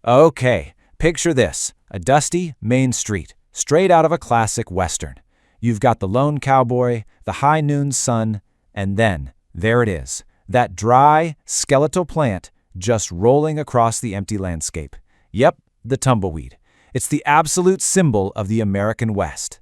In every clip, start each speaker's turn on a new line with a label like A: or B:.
A: Okay, picture this, a dusty main street, straight out of a classic Western. You've got the lone cowboy, the high noon sun, and then, there it is, that dry, skeletal plant just rolling across the empty landscape. Yep, the tumbleweed. It's the absolute symbol of the American West.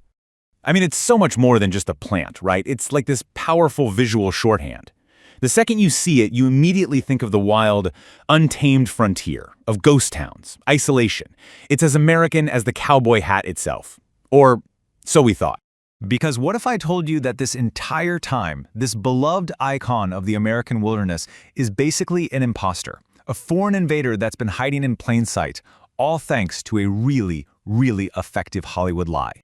B: I mean, it's so much more than just a plant, right? It's like this powerful visual shorthand. The second you see it, you immediately think of the wild, untamed frontier, of ghost towns, isolation. It's as American as the cowboy hat itself. Or so we thought.
C: Because what if I told you that this entire time, this beloved icon of the American wilderness is basically an imposter, a foreign invader that's been hiding in plain sight, all thanks to a really, really effective Hollywood lie?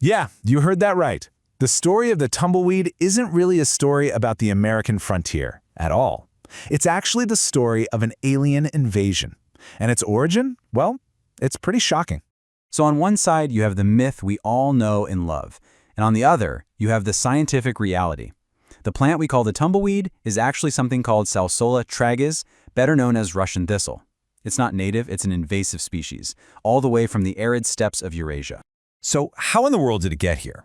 D: Yeah, you heard that right. The story of the tumbleweed isn't really a story about the American frontier at all. It's actually the story of an alien invasion. And its origin? Well, it's pretty shocking.
E: So on one side, you have the myth we all know and love, and on the other, you have the scientific reality. The plant we call the tumbleweed is actually something called Salsola tragus, better known as Russian thistle. It's not native, it's an invasive species, all the way from the arid steppes of Eurasia.
F: So how in the world did it get here?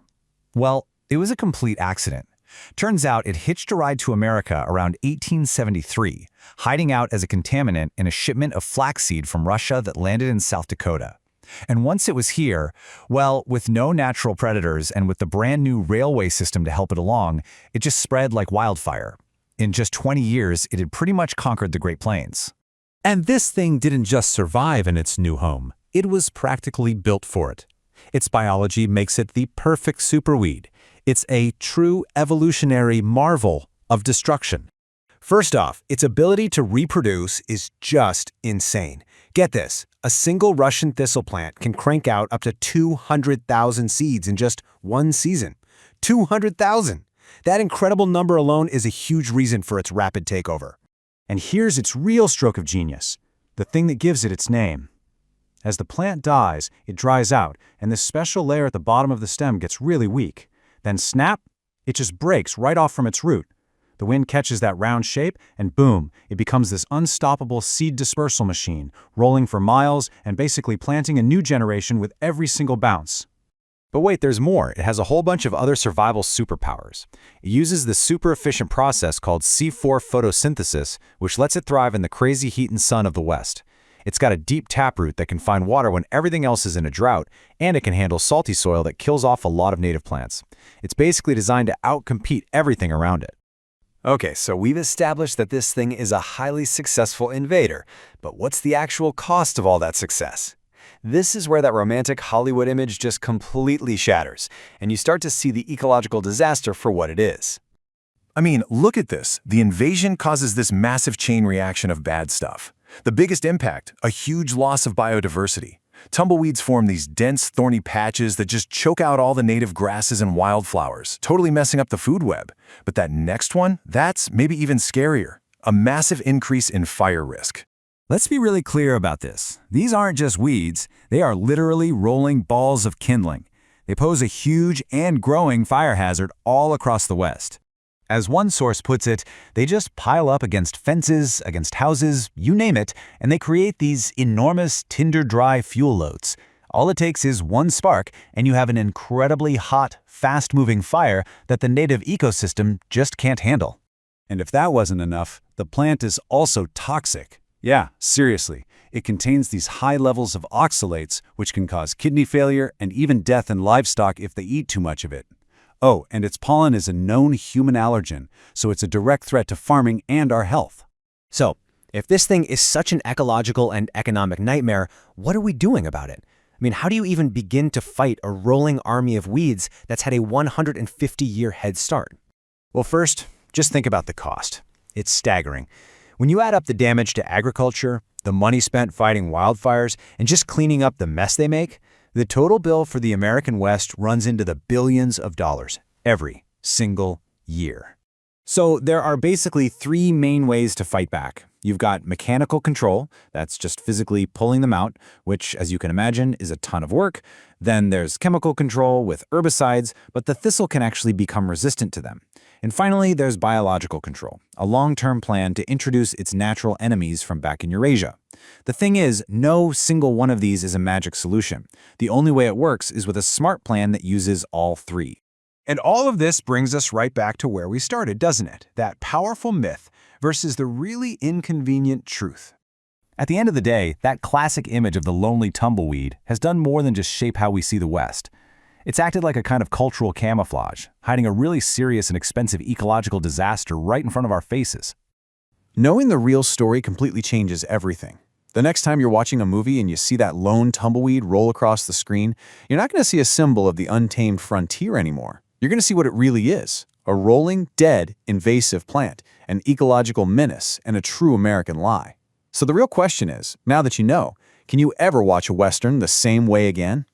F: Well, it was a complete accident. Turns out it hitched a ride to America around 1873, hiding out as a contaminant in a shipment of flaxseed from Russia that landed in South Dakota. And once it was here, well, with no natural predators and with the brand new railway system to help it along, it just spread like wildfire. In just 20 years, it had pretty much conquered the Great Plains.
D: And this thing didn't just survive in its new home. It was practically built for it. Its biology makes it the perfect superweed. It's a true evolutionary marvel of destruction.
G: First off, its ability to reproduce is just insane. Get this, a single Russian thistle plant can crank out up to 200,000 seeds in just one season. 200,000! That incredible number alone is a huge reason for its rapid takeover.
E: And here's its real stroke of genius, the thing that gives it its name. As the plant dies, it dries out, and this special layer at the bottom of the stem gets really weak. Then snap, it just breaks right off from its root. The wind catches that round shape, and boom, it becomes this unstoppable seed dispersal machine, rolling for miles and basically planting a new generation with every single bounce.
C: But wait, there's more. It has a whole bunch of other survival superpowers. It uses this super efficient process called C4 photosynthesis, which lets it thrive in the crazy heat and sun of the West. It's got a deep taproot that can find water when everything else is in a drought, and it can handle salty soil that kills off a lot of native plants. It's basically designed to outcompete everything around it.
G: Okay, so we've established that this thing is a highly successful invader, but what's the actual cost of all that success? This is where that romantic Hollywood image just completely shatters, and you start to see the ecological disaster for what it is.
B: I mean, look at this. The invasion causes this massive chain reaction of bad stuff. The biggest impact, a huge loss of biodiversity. Tumbleweeds form these dense, thorny patches that just choke out all the native grasses and wildflowers, totally messing up the food web. But that next one, that's maybe even scarier. A massive increase in fire risk.
E: Let's be really clear about this. These aren't just weeds, they are literally rolling balls of kindling. They pose a huge and growing fire hazard all across the West. As one source puts it, they just pile up against fences, against houses, you name it, and they create these enormous tinder-dry fuel loads. All it takes is one spark, and you have an incredibly hot, fast-moving fire that the native ecosystem just can't handle. And if that wasn't enough, the plant is also toxic. Yeah, seriously. It contains these high levels of oxalates, which can cause kidney failure and even death in livestock if they eat too much of it. Oh, and its pollen is a known human allergen, so it's a direct threat to farming and our health.
G: So, if this thing is such an ecological and economic nightmare, what are we doing about it? I mean, how do you even begin to fight a rolling army of weeds that's had a 150-year head start? Well, first, just think about the cost. It's staggering. When you add up the damage to agriculture, the money spent fighting wildfires, and just cleaning up the mess they make, the total bill for the American West runs into the billions of dollars every single year.
C: So there are basically three main ways to fight back. You've got mechanical control, that's just physically pulling them out, which, as you can imagine, is a ton of work. Then there's chemical control with herbicides, but the thistle can actually become resistant to them. And finally, there's biological control, a long-term plan to introduce its natural enemies from back in Eurasia. The thing is, no single one of these is a magic solution. The only way it works is with a smart plan that uses all three.
A: And all of this brings us right back to where we started, doesn't it? That powerful myth versus the really inconvenient truth.
C: At the end of the day, that classic image of the lonely tumbleweed has done more than just shape how we see the West. It's acted like a kind of cultural camouflage, hiding a really serious and expensive ecological disaster right in front of our faces.
D: Knowing the real story completely changes everything. The next time you're watching a movie and you see that lone tumbleweed roll across the screen, you're not going to see a symbol of the untamed frontier anymore. You're going to see what it really is: a rolling, dead, invasive plant, an ecological menace, and a true American lie. So the real question is, now that you know, can you ever watch a Western the same way again?